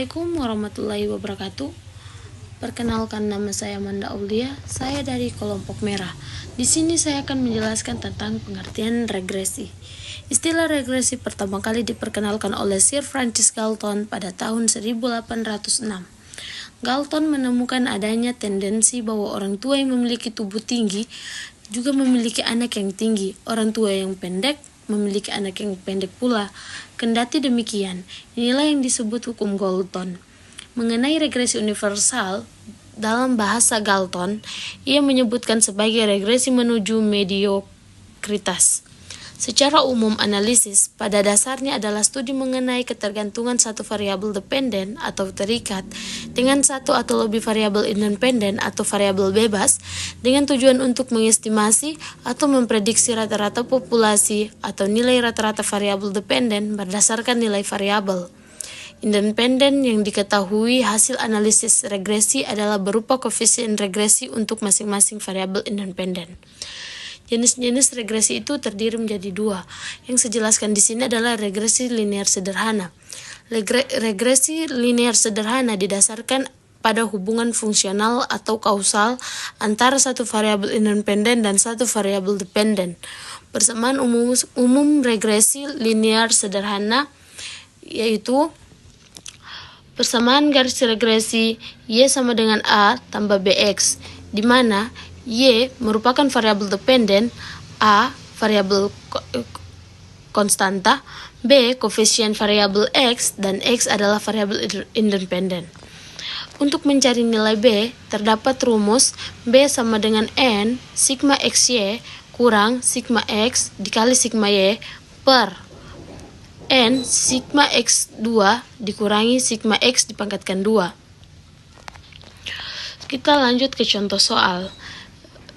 Assalamualaikum warahmatullahi wabarakatuh. Perkenalkan, nama saya Manda Aulia. Saya dari kelompok merah. Di sini saya akan menjelaskan tentang pengertian regresi. Istilah regresi pertama kali diperkenalkan oleh Sir Francis Galton pada tahun 1806. Galton menemukan adanya tendensi bahwa orang tua yang memiliki tubuh tinggi juga memiliki anak yang tinggi. Orang tua yang pendek memiliki anak yang pendek pula. Kendati demikian, inilah yang disebut hukum Galton. Mengenai regresi universal, dalam bahasa Galton, ia menyebutkan sebagai regresi menuju mediokritas. Secara umum, analisis pada dasarnya adalah studi mengenai ketergantungan satu variabel dependen atau terikat dengan satu atau lebih variabel independen atau variabel bebas dengan tujuan untuk mengestimasi atau memprediksi rata-rata populasi atau nilai rata-rata variabel dependen berdasarkan nilai variabel independen yang diketahui. Hasil analisis regresi adalah berupa koefisien regresi untuk masing-masing variabel independen. Jenis-jenis regresi itu terdiri menjadi dua. Yang saya jelaskan di sini adalah regresi linear sederhana. Regresi linear sederhana didasarkan pada hubungan fungsional atau kausal antara satu variabel independen dan satu variabel dependen. Persamaan umum regresi linear sederhana yaitu persamaan garis regresi Y sama dengan A tambah BX, di mana Y merupakan variabel dependen, A variabel konstanta, B koefisien variabel X, dan X adalah variabel independen. Untuk mencari nilai B, terdapat rumus B sama dengan N sigma XY kurang sigma X dikali sigma Y per N sigma X2 dikurangi sigma X dipangkatkan 2. Kita lanjut ke contoh soal.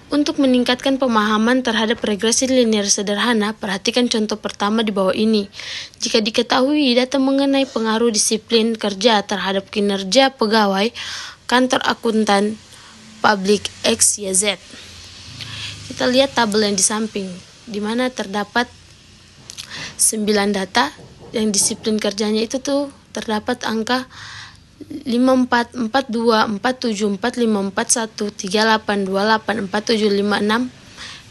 Untuk meningkatkan pemahaman terhadap regresi linear sederhana, perhatikan contoh pertama di bawah ini. Jika diketahui data mengenai pengaruh disiplin kerja terhadap kinerja pegawai kantor akuntan publik XYZ. Kita lihat tabel yang di samping, di mana terdapat 9 data yang disiplin kerjanya itu terdapat angka 54, 42, 47, 45, 41, 38, 28, 47, 56,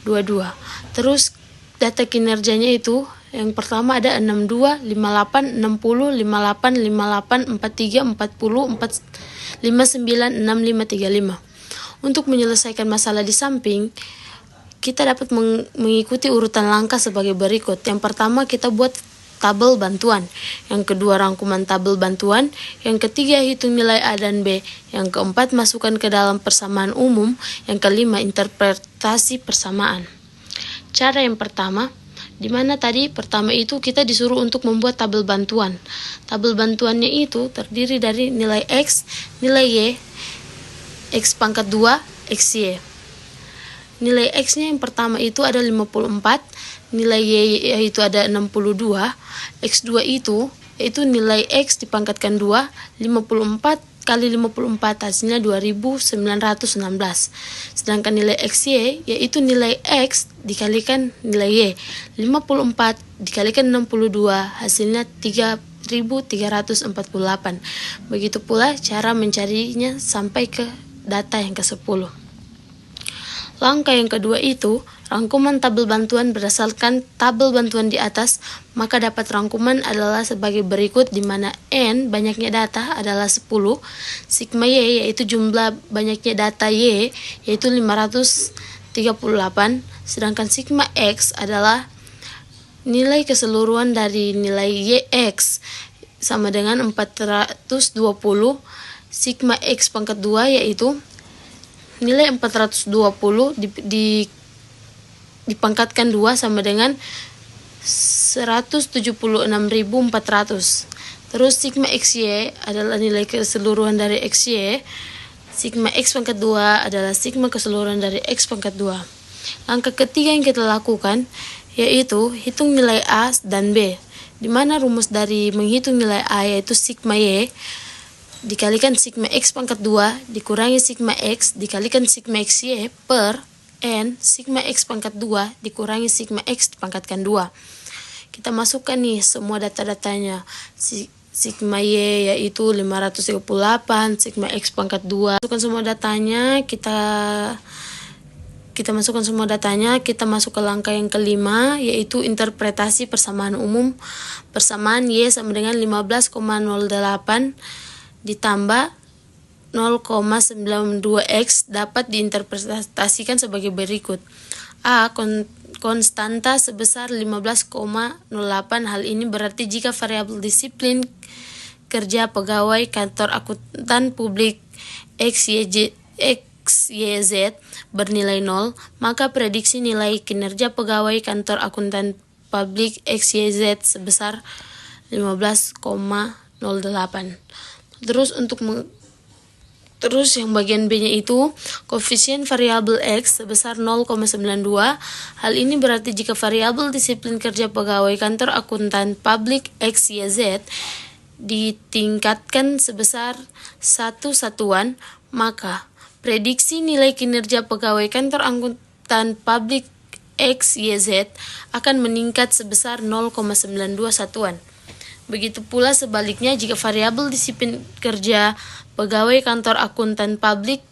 22. Terus data kinerjanya itu yang pertama ada 62, 58, 60, 58, 58, 43, 40, 59, 65, 35. Untuk menyelesaikan masalah di samping, kita dapat mengikuti urutan langkah sebagai berikut. Yang pertama kita buat tabel bantuan, yang kedua rangkuman tabel bantuan, yang ketiga hitung nilai A dan B, yang keempat masukkan ke dalam persamaan umum, yang kelima interpretasi persamaan. Cara yang pertama, di mana tadi pertama itu kita disuruh untuk membuat tabel bantuan. Tabel bantuannya itu terdiri dari nilai X, nilai Y, X pangkat 2, XY. Nilai X-nya yang pertama itu ada 54, nilai Y yaitu ada 62, X2 itu yaitu nilai X dipangkatkan 2, 54 kali 54 hasilnya 2916. Sedangkan nilai XY yaitu nilai X dikalikan nilai Y, 54 dikalikan 62 hasilnya 3348. Begitu pula cara mencarinya sampai ke data yang ke-10. Langkah yang kedua itu, rangkuman tabel bantuan berdasarkan tabel bantuan di atas, maka dapat rangkuman adalah sebagai berikut, di mana N banyaknya data adalah 10, sigma Y yaitu jumlah banyaknya data Y yaitu 538, sedangkan sigma X adalah nilai keseluruhan dari nilai YX sama dengan 420, sigma X pangkat 2 yaitu nilai 420 dipangkatkan 2 sama dengan 176.400. Terus sigma XY adalah nilai keseluruhan dari XY. Sigma X pangkat 2 adalah sigma keseluruhan dari X pangkat 2. Langkah ketiga yang kita lakukan yaitu hitung nilai A dan B, di mana rumus dari menghitung nilai A yaitu sigma Y dikalikan sigma X pangkat 2 dikurangi sigma X dikalikan sigma XY per N sigma X pangkat 2 dikurangi sigma X dipangkatkan 2. Kita masukkan nih semua data-datanya. sigma Y yaitu 538, sigma X pangkat 2. Masukkan semua datanya, kita masukkan semua datanya, kita masuk ke langkah yang kelima, yaitu interpretasi persamaan umum. Persamaan Y sama dengan 15,08 ditambah 0,92X dapat diinterpretasikan sebagai berikut. A. Konstanta sebesar 15,08. Hal ini berarti jika variabel disiplin kerja pegawai kantor akuntan publik XYZ bernilai 0, maka prediksi nilai kinerja pegawai kantor akuntan publik XYZ sebesar 15,08. Terus yang bagian B-nya itu koefisien variabel X sebesar 0,92. Hal ini berarti jika variabel disiplin kerja pegawai kantor akuntan publik XYZ ditingkatkan sebesar 1 satuan, maka prediksi nilai kinerja pegawai kantor akuntan publik XYZ akan meningkat sebesar 0,92 satuan. Begitu pula sebaliknya, jika variabel disiplin kerja pegawai kantor akuntan publik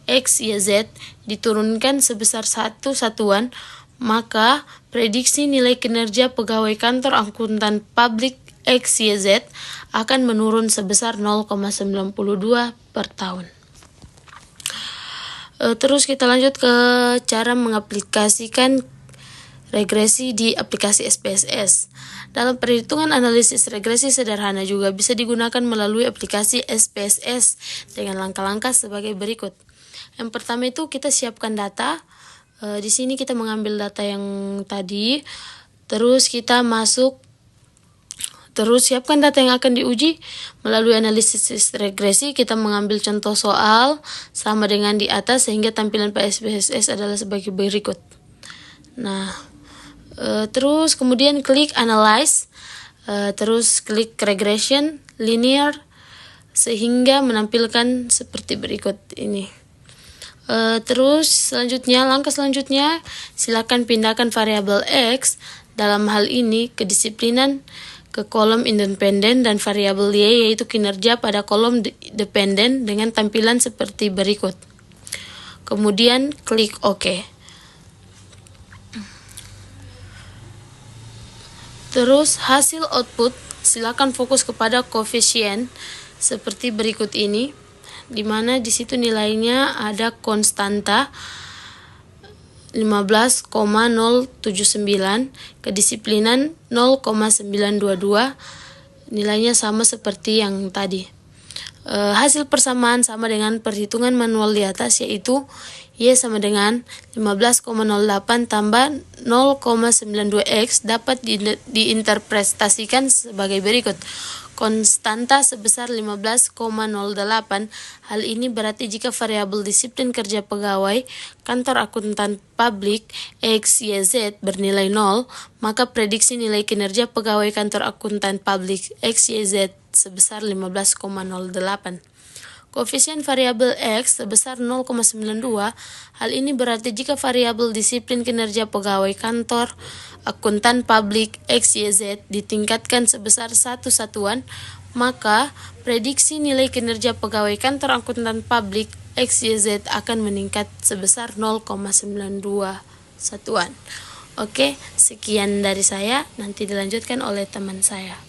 XYZ diturunkan sebesar 1 satuan, maka prediksi nilai kinerja pegawai kantor akuntan publik XYZ akan menurun sebesar 0,92 per tahun. Terus kita lanjut ke cara mengaplikasikan regresi di aplikasi SPSS. Dalam perhitungan analisis regresi sederhana juga bisa digunakan melalui aplikasi SPSS dengan langkah-langkah sebagai berikut. Yang pertama itu kita siapkan data. Di sini kita mengambil data yang tadi, terus kita siapkan data yang akan diuji melalui analisis regresi. Kita mengambil contoh soal sama dengan di atas sehingga tampilan SPSS adalah sebagai berikut. Terus kemudian klik analyze, terus klik regression linear sehingga menampilkan seperti berikut ini. Terus langkah selanjutnya silakan pindahkan variabel X dalam hal ini kedisiplinan ke kolom independen dan variabel Y yaitu kinerja pada kolom dependen dengan tampilan seperti berikut. Kemudian klik OK. Terus hasil output silakan fokus kepada koefisien seperti berikut ini, di mana di situ nilainya ada konstanta 15,079, kedisiplinan 0,922, nilainya sama seperti yang tadi. Hasil persamaan sama dengan perhitungan manual di atas, yaitu Y sama dengan 15,08 tambah 0,92X dapat diinterpretasikan sebagai berikut. Konstanta sebesar 15,08. Hal ini berarti jika variabel disiplin kerja pegawai kantor akuntan publik XYZ bernilai 0, maka prediksi nilai kinerja pegawai kantor akuntan publik XYZ sebesar 15,08. Koefisien variabel X sebesar 0,92. Hal ini berarti jika variabel disiplin kinerja pegawai kantor akuntan publik XYZ ditingkatkan sebesar 1 satuan, maka prediksi nilai kinerja pegawai kantor akuntan publik XYZ akan meningkat sebesar 0,92 satuan. Oke, sekian dari saya, nanti dilanjutkan oleh teman saya.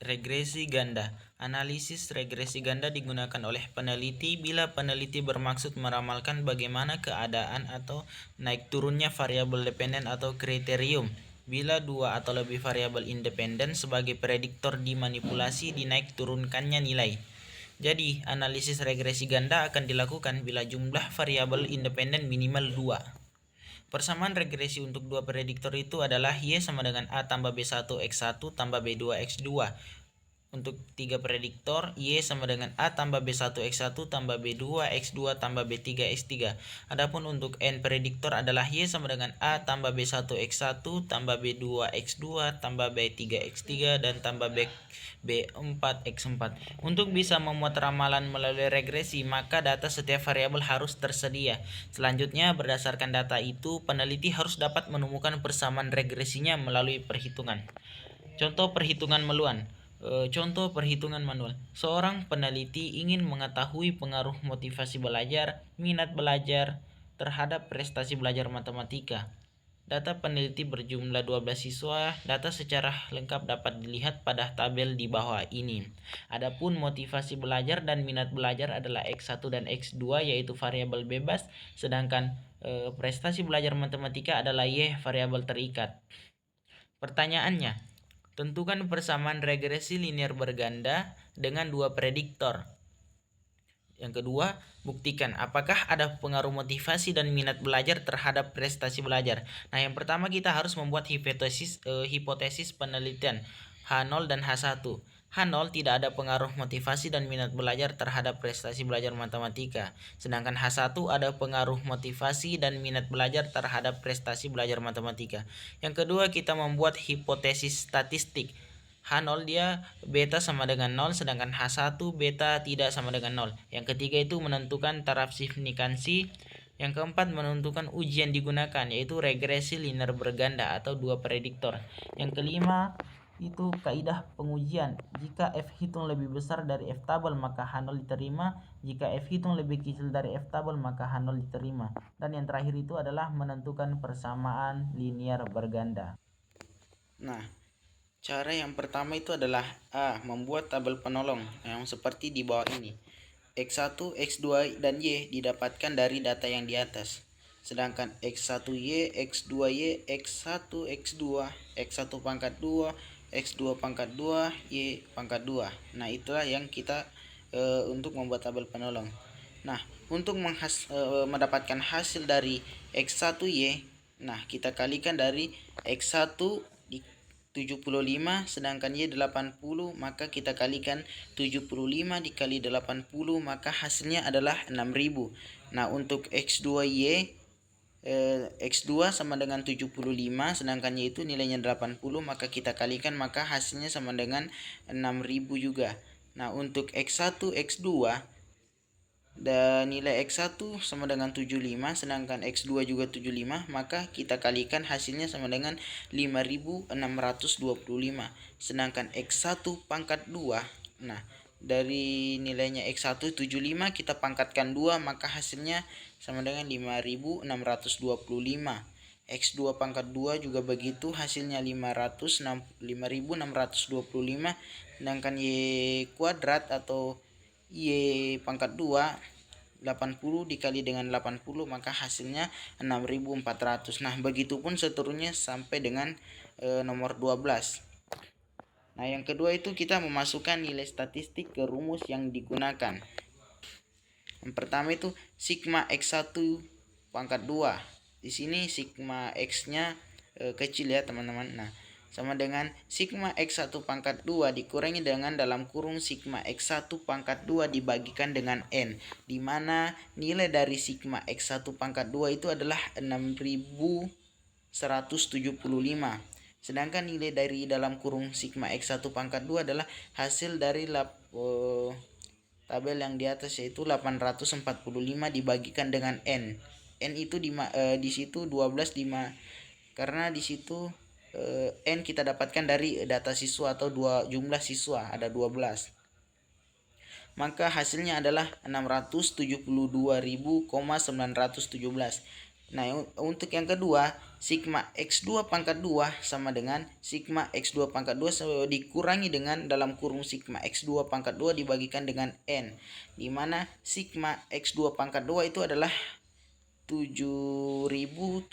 Regresi ganda. Analisis regresi ganda digunakan oleh peneliti bila peneliti bermaksud meramalkan bagaimana keadaan atau naik turunnya variabel dependen atau kriterium bila dua atau lebih variabel independen sebagai prediktor dimanipulasi di naik turunkannya nilai. Jadi, analisis regresi ganda akan dilakukan bila jumlah variabel independen minimal 2. Persamaan regresi untuk dua prediktor itu adalah Y sama dengan A tambah B1 X1 tambah B2 X2. Untuk 3 prediktor, Y sama dengan A tambah B1 X1 tambah B2 X2 tambah B3 X3. Adapun untuk N prediktor adalah Y sama dengan A tambah B1 X1 tambah B2 X2 tambah B3 X3 dan tambah B4 X4. Untuk bisa memuat ramalan melalui regresi, maka data setiap variabel harus tersedia. Selanjutnya, berdasarkan data itu, peneliti harus dapat menemukan persamaan regresinya melalui perhitungan. Contoh perhitungan manual. Contoh perhitungan manual. Seorang peneliti ingin mengetahui pengaruh motivasi belajar, minat belajar terhadap prestasi belajar matematika. Data peneliti berjumlah 12 siswa. Data secara lengkap dapat dilihat pada tabel di bawah ini. Adapun motivasi belajar dan minat belajar adalah X1 dan X2 yaitu variabel bebas, sedangkan prestasi belajar matematika adalah Y variabel terikat. Pertanyaannya, tentukan persamaan regresi linear berganda dengan 2 prediktor. Yang kedua, buktikan apakah ada pengaruh motivasi dan minat belajar terhadap prestasi belajar. Nah, yang pertama kita harus membuat hipotesis penelitian H0 dan H1. H0 tidak ada pengaruh motivasi dan minat belajar terhadap prestasi belajar matematika. Sedangkan H1 ada pengaruh motivasi dan minat belajar terhadap prestasi belajar matematika. Yang kedua, kita membuat hipotesis statistik. H0 dia beta sama dengan 0, sedangkan H1 beta tidak sama dengan 0. Yang ketiga itu menentukan taraf signifikansi. Yang keempat menentukan ujian digunakan, yaitu regresi linear berganda atau 2 prediktor. Yang kelima itu kaidah pengujian. Jika F hitung lebih besar dari F tabel maka H0 diterima. Jika F hitung lebih kecil dari F tabel maka H0 diterima. Dan yang terakhir itu adalah menentukan persamaan linear berganda. Nah, cara yang pertama itu adalah A. Membuat tabel penolong yang seperti di bawah ini. X1, X2, dan Y didapatkan dari data yang di atas. Sedangkan X1Y, X2Y, X1, X2, X1 pangkat 2, X2 pangkat 2, Y pangkat 2. Nah, itulah yang kita untuk membuat tabel penolong. Nah, untuk mendapatkan hasil dari X1Y, nah kita kalikan dari X1 di 75 sedangkan Y 80, maka kita kalikan 75 dikali 80 maka hasilnya adalah 6000. Nah, untuk X2Y X2 sama dengan 75 sedangkan Y itu nilainya 80, maka kita kalikan maka hasilnya sama dengan 6000 juga. Nah, untuk X1 X2 dan nilai X1 sama dengan 75 sedangkan X2 juga 75, maka kita kalikan hasilnya sama dengan 5625. Sedangkan X1 pangkat 2, nah dari nilainya X1 75 kita pangkatkan 2 maka hasilnya sama dengan 5625. X2 pangkat 2 juga begitu, hasilnya 5625. Sedangkan Y kuadrat atau Y pangkat 2 80 dikali dengan 80 maka hasilnya 6400. Nah, begitupun seterusnya sampai dengan nomor 12. Nah, yang kedua itu kita memasukkan nilai statistik ke rumus yang digunakan. Yang pertama itu sigma X1 pangkat 2. Di sini sigma X-nya kecil ya, teman-teman. Nah, sama dengan sigma X1 pangkat 2 dikurangi dengan dalam kurung sigma X1 pangkat 2 dibagikan dengan N, di mana nilai dari sigma X1 pangkat 2 itu adalah 6175. Sedangkan nilai dari dalam kurung sigma X1 pangkat 2 adalah hasil dari tabel yang di atas, yaitu 845 dibagikan dengan N. N itu di situ 12 karena di situ N kita dapatkan dari data siswa atau jumlah siswa ada 12. Maka hasilnya adalah 672.917. Nah, untuk yang kedua, sigma X2 pangkat 2 sama dengan sigma X2 pangkat 2 dikurangi dengan dalam kurung sigma X2 pangkat 2 dibagikan dengan N, di mana sigma X2 pangkat 2 itu adalah 7.715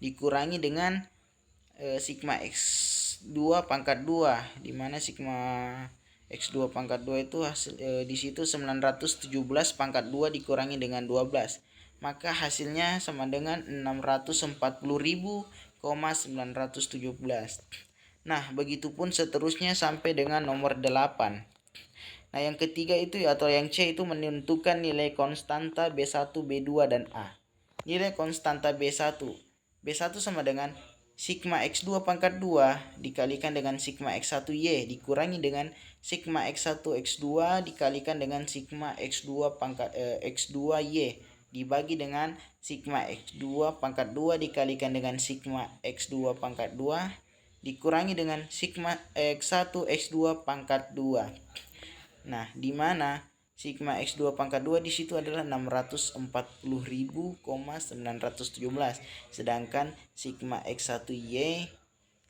dikurangi dengan sigma X2 pangkat 2, di mana sigma X2 pangkat 2 itu hasil di situ 917 pangkat 2 dikurangi dengan 12, maka hasilnya sama dengan 640.917. Nah, begitupun seterusnya sampai dengan nomor 8. Nah, yang ketiga itu atau yang C itu menentukan nilai konstanta B1, B2, dan A. Nilai konstanta B1. B1 sama dengan sigma X2 pangkat 2 dikalikan dengan sigma X1Y dikurangi dengan sigma X1 X2 dikalikan dengan sigma X2 X2Y dibagi dengan sigma X2 pangkat 2 dikalikan dengan sigma X2 pangkat 2 dikurangi dengan sigma X1 X2 pangkat 2. Nah, di mana sigma X2 pangkat 2 di situ adalah 640.917. Sedangkan sigma X1Y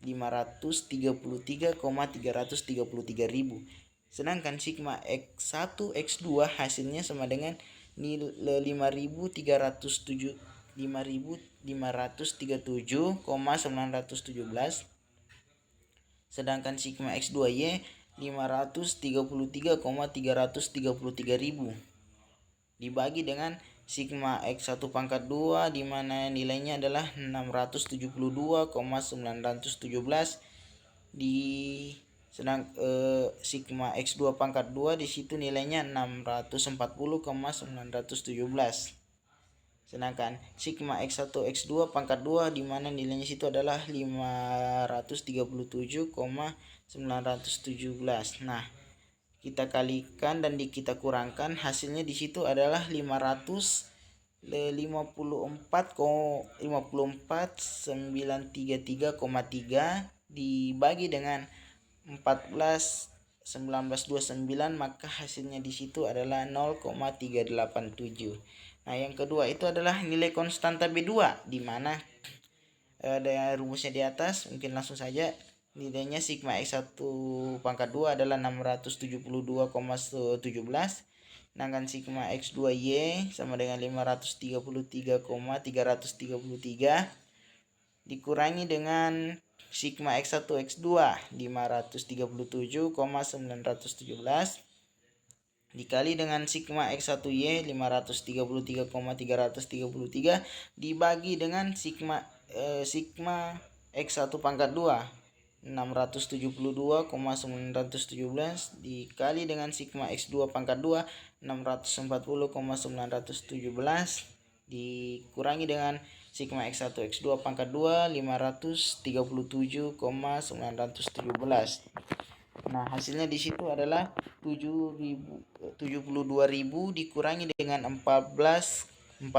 533,333.000. Sedangkan sigma X1 X2 hasilnya sama dengan nilai 5.537,917. Sedangkan sigma X2Y 533,333.000 dibagi dengan sigma X1 pangkat 2 di mana nilainya adalah 672,917 sigma X2 pangkat 2 di situ nilainya 640,917. Sedangkan sigma X1 X2 pangkat 2 di mana nilainya situ adalah 537,917. Nah, kita kalikan dan kita kurangkan hasilnya di situ adalah 554,933,3 dibagi dengan 14,1929 maka hasilnya di situ adalah 0,387. Nah, yang kedua itu adalah nilai konstanta B2 di mana ada rumusnya di atas, mungkin langsung saja. Nilainya sigma X1 pangkat 2 adalah 672,17. Sedangkan sigma X2Y sama dengan 533,333 dikurangi dengan sigma X1 X2 537,917 dikali dengan sigma X1Y 533,333 dibagi dengan sigma X1 pangkat 2 672,917 dikali dengan sigma X2 pangkat 2 640,917 dikurangi dengan sigma X1 X2 pangkat 2 537,917. Nah, hasilnya di situ adalah 72.000 dikurangi dengan 14,29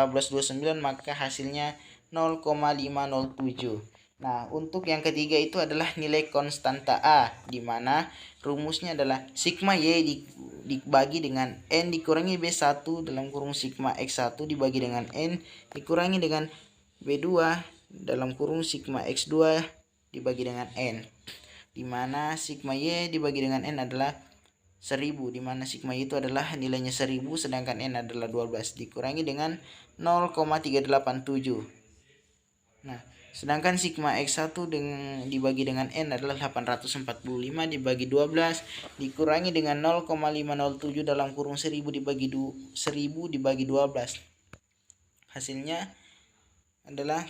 maka hasilnya 0,507. Nah, untuk yang ketiga itu adalah nilai konstanta A di mana rumusnya adalah sigma Y dibagi dengan N dikurangi B1 dalam kurung sigma X1 dibagi dengan N dikurangi dengan B2 dalam kurung sigma X2 dibagi dengan N, di mana sigma Y dibagi dengan N adalah 1000, di mana sigma Y itu adalah nilainya 1000 sedangkan N adalah 12 dikurangi dengan 0,387. Nah, sedangkan sigma X1 dibagi dengan N adalah 845 dibagi 12 dikurangi dengan 0,507 dalam kurung 1000 dibagi 12. Hasilnya adalah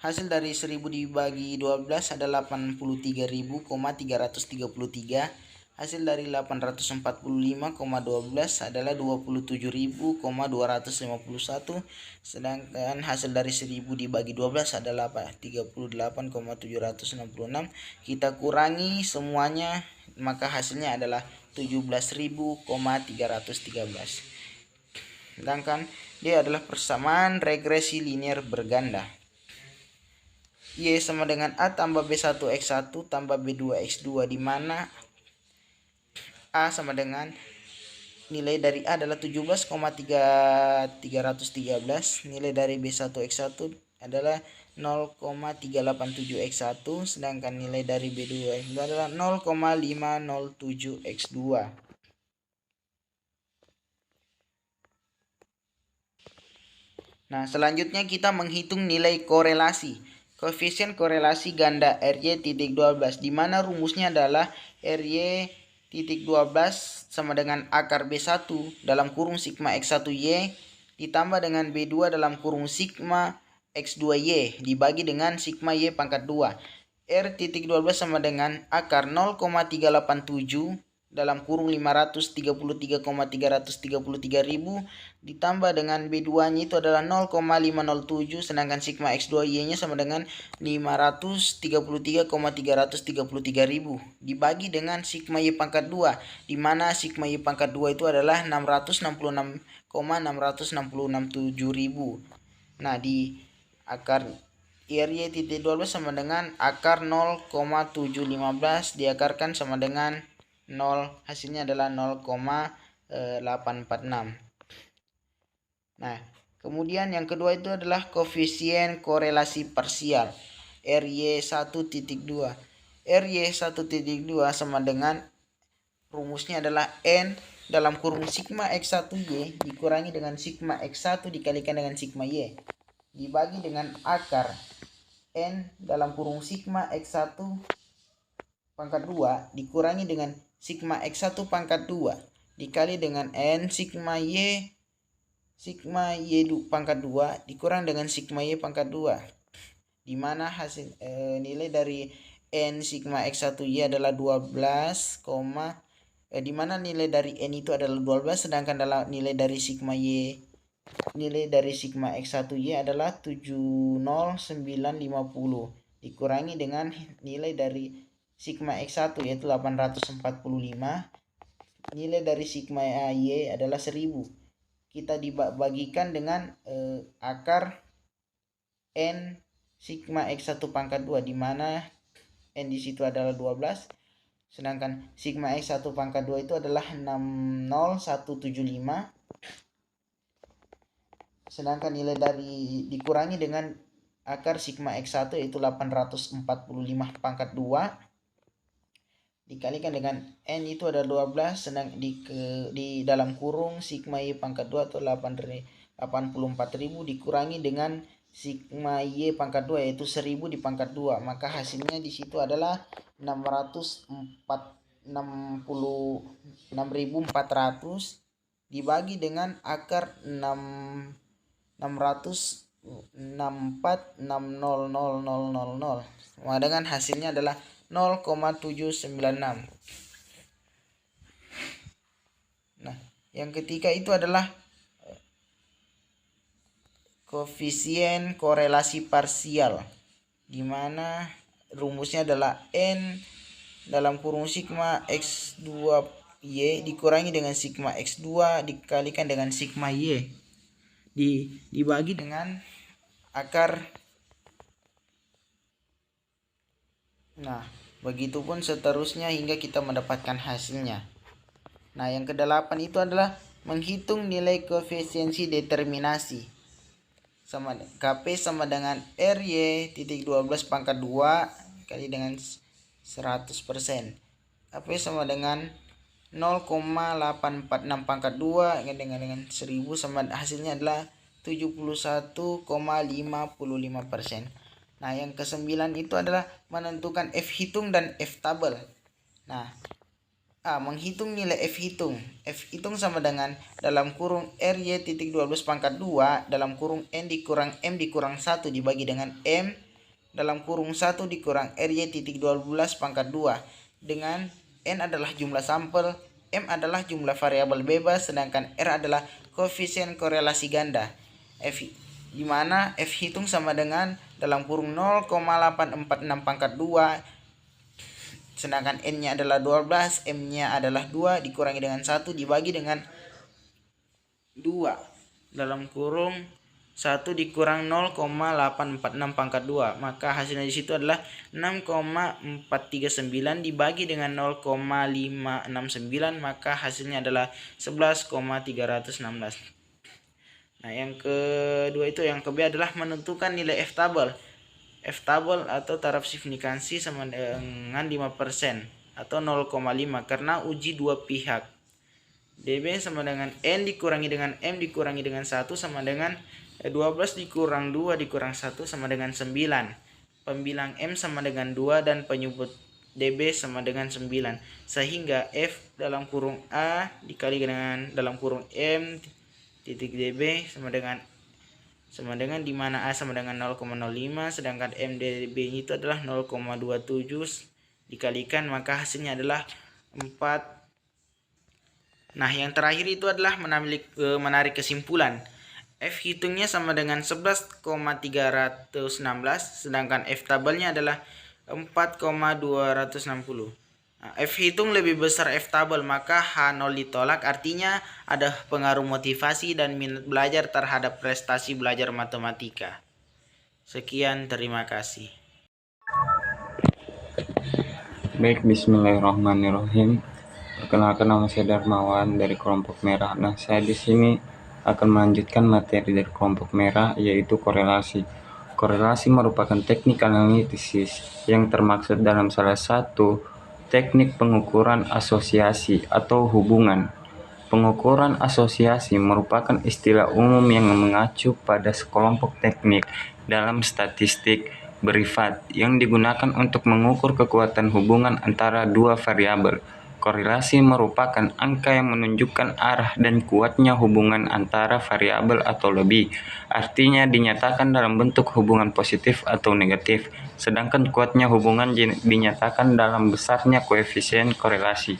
hasil dari 1000 dibagi 12 adalah 83.333. Hasil dari 845,12 adalah 27.251. Sedangkan hasil dari 1000 dibagi 12 adalah 38,766. Kita kurangi semuanya maka hasilnya adalah 17.313. Sedangkan dia adalah persamaan regresi linear berganda. Y sama dengan A tambah B1 X1 tambah B2 X2 di mana A sama dengan nilai dari A adalah 17,313, nilai dari B1 X1 adalah 0,387 X1, sedangkan nilai dari B2 X2 adalah 0,507 X2. Nah, selanjutnya kita menghitung nilai korelasi. Koefisien korelasi ganda RY.12 di mana rumusnya adalah RY.12 sama dengan akar B1 dalam kurung sigma X1Y ditambah dengan B2 dalam kurung sigma X2Y dibagi dengan sigma Y pangkat 2. R titik 12 sama dengan akar 0,387 dalam kurung 533,333 ditambah dengan B2-nya itu adalah 0,507, sedangkan sigma X2Y-nya sama dengan 533,333 dibagi dengan sigma Y pangkat 2, di mana sigma Y pangkat 2 itu adalah 666,667. Nah, di akar RY titik 12 sama dengan akar 0,715 diakarkan sama dengan 0, hasilnya adalah 0,846. Nah, kemudian yang kedua itu adalah koefisien korelasi parsial RY1.2. RY1.2 sama dengan, rumusnya adalah N dalam kurung sigma X1Y dikurangi dengan sigma X1 dikalikan dengan sigma Y dibagi dengan akar N dalam kurung sigma X1 pangkat 2 dikurangi dengan sigma X1 pangkat 2 dikali dengan N sigma Y pangkat 2 dikurang dengan sigma Y pangkat 2, di mana hasil nilai dari N sigma X1Y adalah 12, di mana nilai dari N itu adalah 12, sedangkan dalam nilai dari sigma X1Y adalah 70950 dikurangi dengan nilai dari sigma X1 yaitu 845, nilai dari sigma Y adalah 1000. Kita dibagikan dengan akar N sigma X1 pangkat 2, di mana N di situ adalah 12, sedangkan sigma X1 pangkat 2 itu adalah 60175, sedangkan nilai dari dikurangi dengan akar sigma X1 yaitu 845 pangkat 2 dikalikan dengan N itu ada 12, sedang di dalam kurung sigma Y pangkat 2 atau 84.000 dikurangi dengan sigma Y pangkat 2 yaitu 1000 di pangkat 2, maka hasilnya di situ adalah 604.600 dibagi dengan akar 664.60000, sama dengan hasilnya adalah 0,796. Nah, yang ketiga itu adalah koefisien korelasi parsial, di mana rumusnya adalah N dalam kurung sigma X2Y dikurangi dengan sigma X2 dikalikan dengan sigma Y dibagi dengan akar. Nah, begitupun seterusnya hingga kita mendapatkan hasilnya. Nah, yang kedelapan itu adalah menghitung nilai koefisiensi determinasi. KP sama dengan RY titik 12 pangkat 2 kali dengan 100%. KP sama dengan 0,846 pangkat 2 dengan 1000, sama hasilnya adalah 71,55%. Nah, yang kesembilan itu adalah menentukan F hitung dan F tabel. Nah, menghitung nilai F hitung. F hitung sama dengan dalam kurung RY titik 12 pangkat 2 dalam kurung N dikurang M dikurang 1 dibagi dengan M dalam kurung 1 dikurang RY titik 12 pangkat 2, dengan N adalah jumlah sampel, M adalah jumlah variabel bebas, sedangkan R adalah koefisien korelasi ganda. Di mana F hitung sama dengan dalam kurung 0,846 pangkat 2, sedangkan N-nya adalah 12, M-nya adalah 2 dikurangi dengan 1 dibagi dengan 2 dalam kurung 1 dikurang 0,846 pangkat 2, maka hasilnya di situ adalah 6,439 dibagi dengan 0,569, maka hasilnya adalah 11,316. Nah, yang kedua itu, yang ke B adalah menentukan nilai F tabel. F tabel atau taraf signifikansi sama dengan 5% atau 0,5 karena uji dua pihak. DB sama dengan N dikurangi dengan M dikurangi dengan 1 sama dengan 12 dikurang 2 dikurang 1 sama dengan 9. Pembilang M sama dengan 2 dan penyebut DB sama dengan 9. Sehingga F dalam kurung A dikali dengan dalam kurung M titik DB sama dengan sama dengan di mana A sama dengan 0,05 sedangkan MDB itu adalah 0,27 dikalikan maka hasilnya adalah 4. Nah, yang terakhir itu adalah menarik kesimpulan. F hitungnya sama dengan 11,316 sedangkan F tabelnya adalah 4,260. Nah, F hitung lebih besar F tabel maka H0 ditolak, artinya ada pengaruh motivasi dan minat belajar terhadap prestasi belajar matematika. Sekian, terima kasih. Baik, bismillahirrahmanirrahim. Perkenalkan, nama saya Darmawan dari kelompok merah. Nah, saya di sini akan melanjutkan materi dari kelompok merah, yaitu korelasi. Korelasi merupakan teknik analisis yang termaksud dalam salah satu teknik pengukuran asosiasi atau hubungan. Pengukuran asosiasi merupakan istilah umum yang mengacu pada sekelompok teknik dalam statistik privat yang digunakan untuk mengukur kekuatan hubungan antara dua variabel. Korelasi merupakan angka yang menunjukkan arah dan kuatnya hubungan antara variabel atau lebih. Artinya dinyatakan dalam bentuk hubungan positif atau negatif, sedangkan kuatnya hubungan dinyatakan dalam besarnya koefisien korelasi.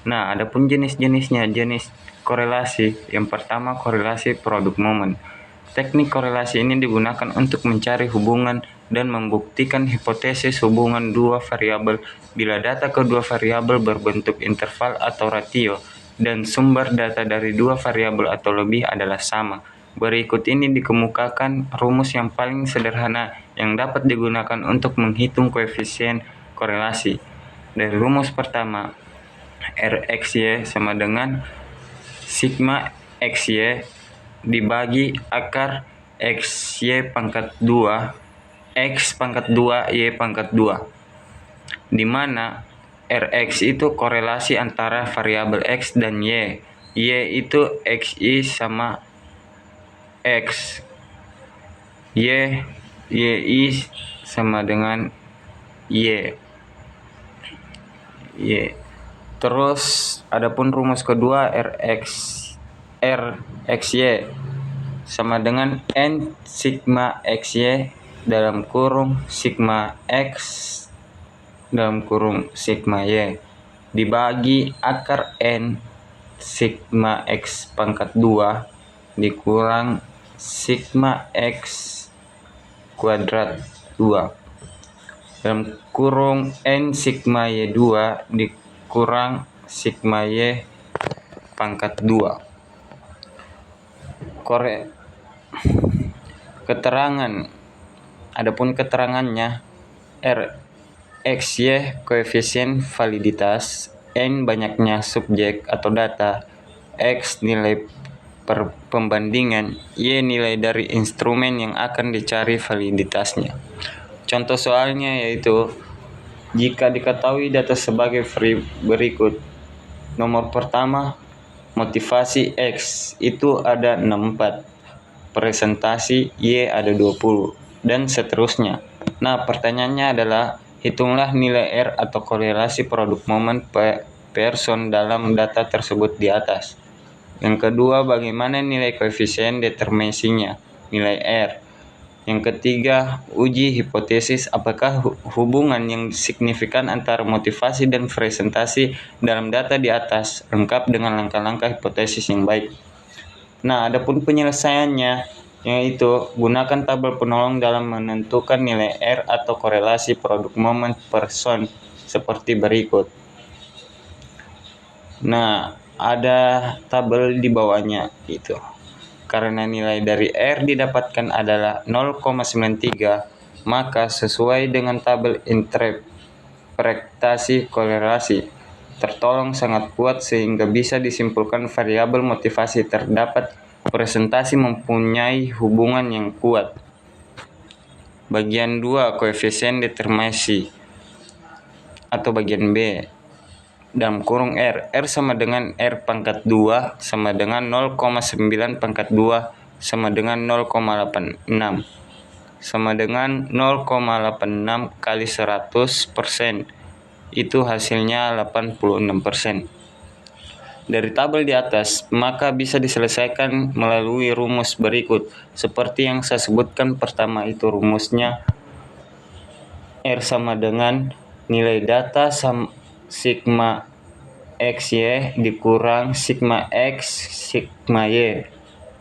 Nah, adapun jenis-jenisnya, jenis korelasi. Yang pertama, korelasi produk momen. Teknik korelasi ini digunakan untuk mencari hubungan dan membuktikan hipotesis hubungan dua variabel bila data kedua variabel berbentuk interval atau ratio dan sumber data dari dua variabel atau lebih adalah sama. Berikut ini dikemukakan rumus yang paling sederhana yang dapat digunakan untuk menghitung koefisien korelasi. Dari rumus pertama, RXY sama dengan sigma XY dibagi akar XY pangkat 2 X pangkat 2 Y pangkat 2, di mana RX itu korelasi antara variabel X dan Y. Y itu XY sama X, YI sama dengan Y. Terus adapun rumus kedua, RXY sama dengan N sigma XY dalam kurung sigma X dalam kurung sigma Y dibagi akar N sigma X pangkat 2 dikurang sigma X kuadrat 2 dalam kurung N sigma Y2 dikurang sigma Y pangkat 2. Adapun keterangannya, RXY koefisien validitas, N banyaknya subjek atau data, X nilai pembandingan, Y nilai dari instrumen yang akan dicari validitasnya. Contoh soalnya yaitu, jika diketahui data sebagai berikut. Nomor pertama, motivasi X itu ada 64, presentasi Y ada 20, dan seterusnya. Nah, pertanyaannya adalah, hitunglah nilai R atau korelasi produk momen person dalam data tersebut di atas. Yang kedua, bagaimana nilai koefisien determinasinya, nilai R. Yang ketiga, uji hipotesis apakah hubungan yang signifikan antara motivasi dan presentasi dalam data di atas, lengkap dengan langkah-langkah hipotesis yang baik. Nah, adapun penyelesaiannya, yaitu gunakan tabel penolong dalam menentukan nilai R atau korelasi produk momen person seperti berikut. Nah, ada tabel di bawahnya itu. Karena nilai dari R didapatkan adalah 0,93, maka sesuai dengan tabel interpretasi korelasi tertolong sangat kuat sehingga bisa disimpulkan variabel motivasi terdapat presentasi mempunyai hubungan yang kuat. Bagian 2, koefisien determinasi atau bagian B. Dalam kurung R sama dengan R pangkat 2 sama dengan 0,9 pangkat 2 sama dengan 0,86 sama dengan 0,86 kali 100%, itu hasilnya 86%. dari tabel di atas, maka bisa diselesaikan melalui rumus berikut. Seperti yang saya sebutkan pertama itu rumusnya R sama dengan nilai data sigma XY dikurang sigma X sigma Y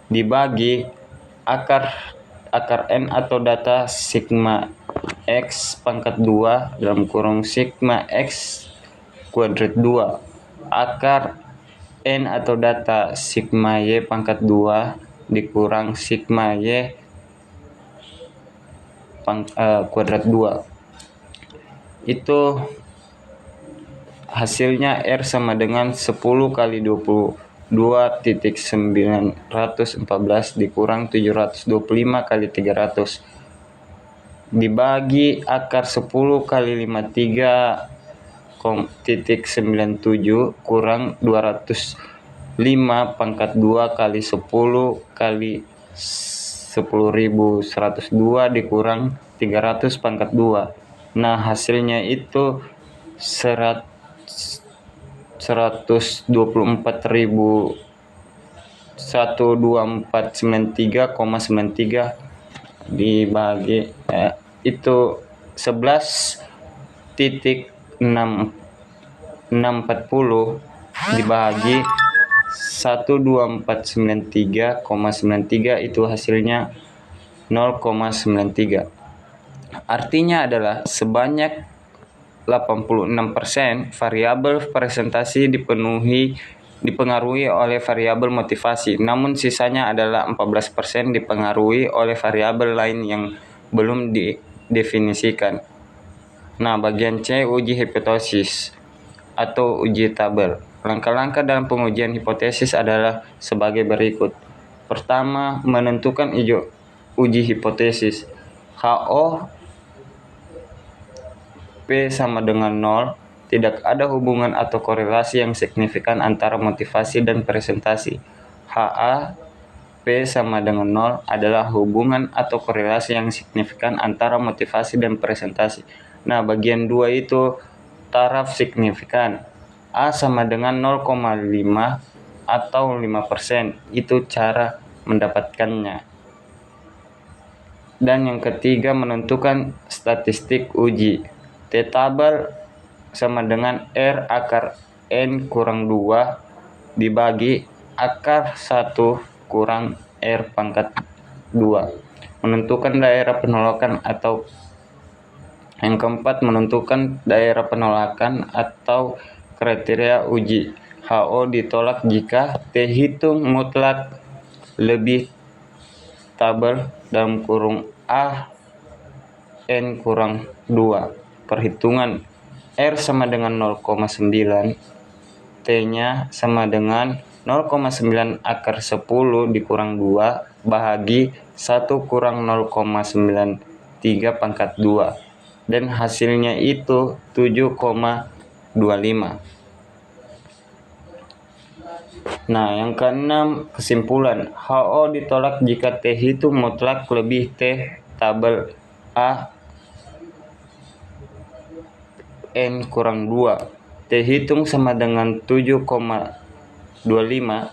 dibagi akar N atau data sigma X pangkat 2 dalam kurung sigma X kuadrat 2 akar N atau data sigma Y pangkat 2 dikurang sigma Y kuadrat 2. Itu hasilnya R sama dengan 10 kali 22.914 dikurang 725 kali 300 dibagi akar 10 kali 53,97 kurang 205 pangkat 2 kali 10 kali 10.102 dikurang 300 pangkat 2. Nah, hasilnya itu 124.12493,93 dibagi itu 11.640 dibagi 12493,93 itu hasilnya 0,93. Artinya adalah sebanyak 86% variabel presentasi dipengaruhi oleh variabel motivasi, namun sisanya adalah 14% dipengaruhi oleh variabel lain yang belum didefinisikan. Nah, bagian C, uji hipotesis atau uji tabel. Langkah-langkah dalam pengujian hipotesis adalah sebagai berikut. Pertama, menentukan uji hipotesis. HO P sama dengan 0, tidak ada hubungan atau korelasi yang signifikan antara motivasi dan presentasi. HA P sama dengan 0 adalah hubungan atau korelasi yang signifikan antara motivasi dan presentasi. Nah, bagian 2 itu taraf signifikan. A sama dengan 0,5 atau 5%. Itu cara mendapatkannya. Dan yang ketiga, menentukan statistik uji. T-tabel sama dengan R akar N kurang 2 dibagi akar 1 kurang R pangkat 2. Menentukan daerah penolakan atau yang keempat, menentukan daerah penolakan atau kriteria uji. HO ditolak jika T hitung mutlak lebih tabel dalam kurung A N kurang 2. Perhitungan R sama dengan 0,9, T-nya sama dengan 0,9 akar 10 dikurang 2 bahagi 1 kurang 0,93 pangkat 2. Dan hasilnya itu 7,25. Nah, yang keenam, kesimpulan. HO ditolak jika T hitung mutlak lebih T tabel A N kurang 2. T hitung sama dengan 7,25.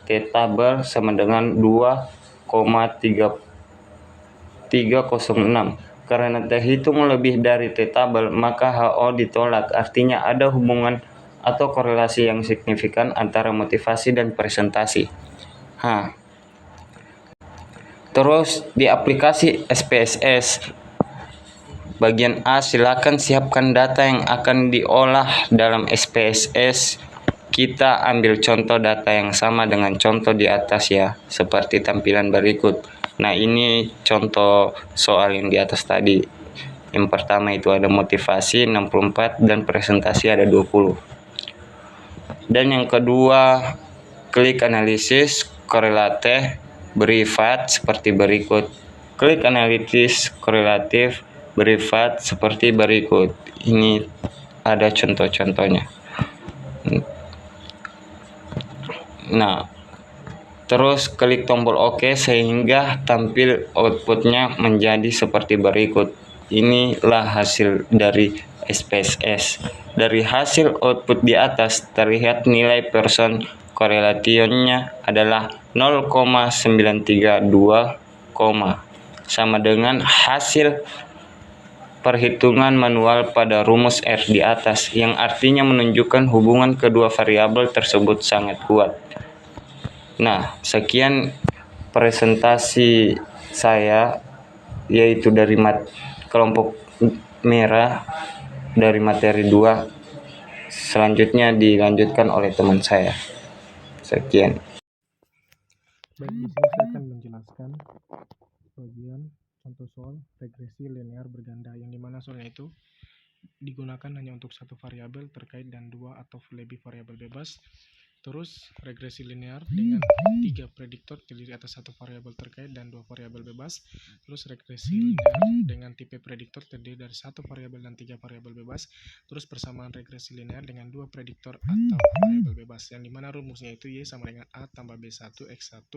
T tabel sama dengan 2,306. Karena T hitung lebih dari T tabel, maka HO ditolak. Artinya ada hubungan atau korelasi yang signifikan antara motivasi dan presentasi. Terus di aplikasi SPSS bagian A, silakan siapkan data yang akan diolah dalam SPSS. Kita ambil contoh data yang sama dengan contoh di atas ya, seperti tampilan berikut. Nah, ini contoh soal yang di atas tadi. Yang pertama itu ada motivasi 64 dan presentasi ada 20. Dan yang kedua, klik analisis korelatif berivat seperti berikut. Klik analisis korelatif berivat seperti berikut. Ini ada contoh-contohnya. Nah, terus klik tombol OK sehingga tampil outputnya menjadi seperti berikut. Inilah hasil dari SPSS. Dari hasil output di atas terlihat nilai person korelationnya adalah 0,932, sama dengan hasil perhitungan manual pada rumus R di atas, yang artinya menunjukkan hubungan kedua variabel tersebut sangat kuat. Nah, sekian presentasi saya, yaitu dari kelompok merah dari materi 2. Selanjutnya dilanjutkan oleh teman saya. Sekian. Baik, di sini saya akan menjelaskan bagian contoh soal regresi linear berganda, yang dimana soalnya itu digunakan hanya untuk satu variabel terkait dan dua atau lebih variabel bebas. Terus regresi linear dengan 3 prediktor terdiri atas satu variabel terkait dan 2 variabel bebas. Terus regresi linear dengan tipe prediktor terdiri dari satu variabel dan 3 variabel bebas. Terus persamaan regresi linear dengan 2 prediktor atau variabel bebas, yang dimana rumusnya itu Y sama dengan A tambah B1 X1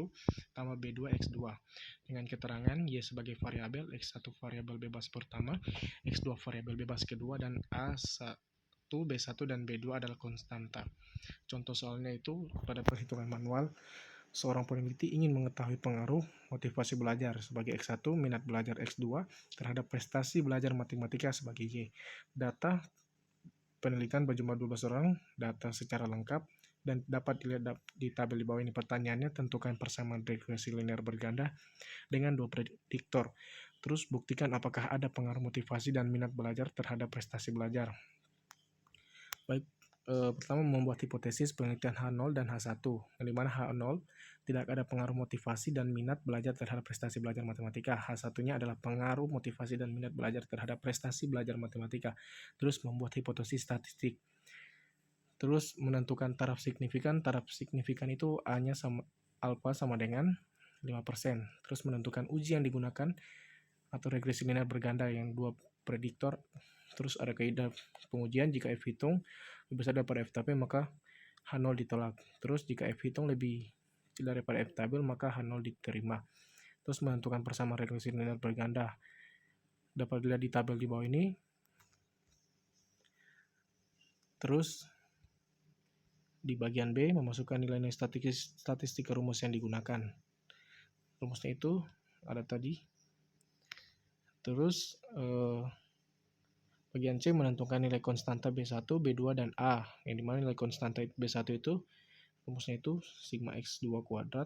tambah B2 X2, dengan keterangan Y sebagai variabel, X1 variabel bebas pertama, X2 variabel bebas kedua, dan A1, B1 dan B2 adalah konstanta. Contoh soalnya itu pada perhitungan manual, seorang peneliti ingin mengetahui pengaruh motivasi belajar sebagai X1, minat belajar X2 terhadap prestasi belajar matematika sebagai Y. Data penelitian berjumlah 12 orang, data secara lengkap, dan dapat dilihat di tabel di bawah ini. Pertanyaannya, tentukan persamaan regresi linear berganda dengan 2 prediktor. Terus buktikan apakah ada pengaruh motivasi dan minat belajar terhadap prestasi belajar. Baik, pertama membuat hipotesis penelitian H0 dan H1, yang dimana H0 tidak ada pengaruh motivasi dan minat belajar terhadap prestasi belajar matematika. H1-nya adalah pengaruh motivasi dan minat belajar terhadap prestasi belajar matematika. Terus membuat hipotesis statistik. Terus menentukan taraf signifikan. Taraf signifikan itu A-nya sama alfa sama dengan 5%. Terus menentukan uji yang digunakan atau regresi linear berganda yang 2 prediktor. Terus ada kaidah pengujian, jika F hitung lebih besar daripada F tabel maka H0 ditolak. Terus jika F hitung lebih kecil daripada F tabel maka H0 diterima. Terus menentukan persamaan regresi linear berganda dapat dilihat di tabel di bawah ini. Terus di bagian B memasukkan nilai-nilai statistik ke rumus yang digunakan. Rumusnya itu ada tadi. Terus bagian C menentukan nilai konstanta B1, B2, dan A, yang dimana nilai konstanta B1 itu rumusnya itu sigma X2 kuadrat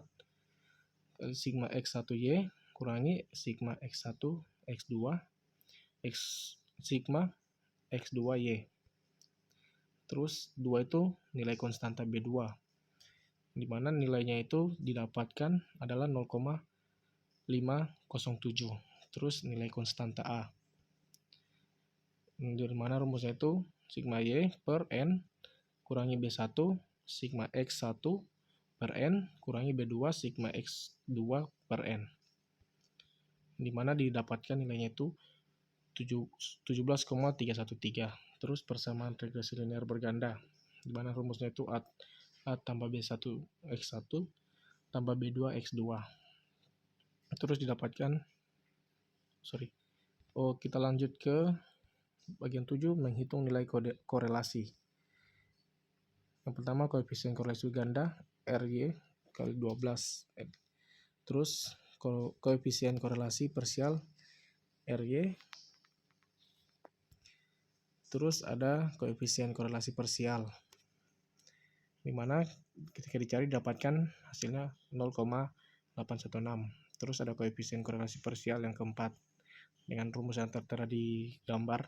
sigma X1Y kurangi sigma X1 X2 X sigma X2Y. Terus 2 itu nilai konstanta B2, dimana nilainya itu didapatkan adalah 0,507. Terus nilai konstanta A, dari mana rumusnya itu sigma Y per N kurangi B1 sigma X1 per N kurangi B2 sigma X2 per N, dimana didapatkan nilainya itu 17,313. Terus persamaan regresi linear berganda, dimana rumusnya itu A tambah B1 X1 tambah B2 X2. Terus didapatkan, kita lanjut ke bagian 7, menghitung nilai korelasi. Yang pertama, koefisien korelasi ganda RY kali 12. Terus koefisien korelasi parsial RY. Terus ada koefisien korelasi parsial, dimana ketika dicari dapatkan hasilnya 0,816. Terus ada koefisien korelasi parsial yang keempat dengan rumus yang tertera di gambar,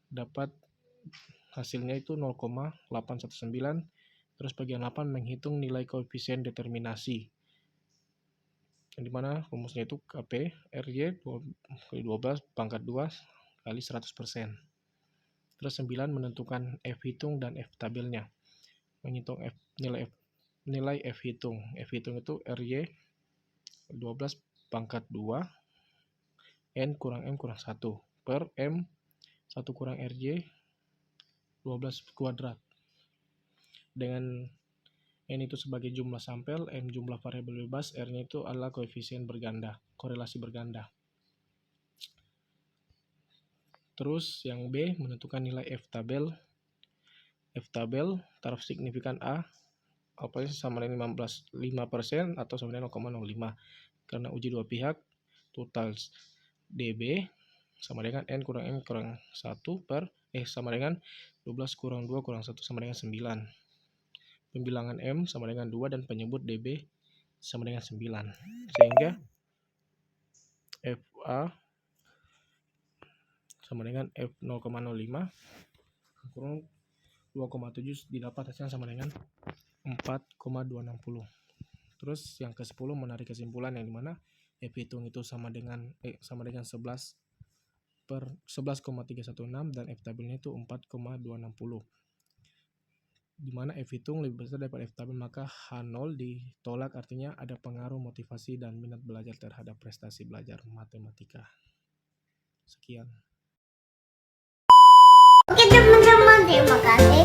dapat hasilnya itu 0,819. Terus bagian 8 menghitung nilai koefisien determinasi, yang dimana rumusnya itu KP RY kali 12 pangkat 2 kali 100%. Terus 9 menentukan F hitung dan F tabelnya, menghitung nilai F hitung. F hitung itu RY 12 pangkat 2 N kurang M kurang 1 per M 1 kurang RY 12 kuadrat, dengan N itu sebagai jumlah sampel, M jumlah variabel bebas, R-nya itu adalah koefisien berganda, korelasi berganda. Terus yang B menentukan nilai F tabel. F tabel taraf signifikan A apa sama dengan 5% atau sama dengan 0,05. Karena uji dua pihak, total DB sama dengan N kurang 1 sama dengan 12 kurang 2 kurang 1 sama dengan 9. Pembilangan M sama dengan 2 dan penyebut DB sama dengan 9. Sehingga FA sama dengan F0,05 kurang 2,7 didapat hasilnya sama dengan 4,260. Terus yang ke-10 menarik kesimpulan yang dimana F hitung itu sama dengan 11 per 11,316 dan F tabelnya itu 4,260. Dimana F hitung lebih besar daripada F tabel, maka H0 ditolak, artinya ada pengaruh motivasi dan minat belajar terhadap prestasi belajar matematika. Sekian. Oke teman-teman, terima kasih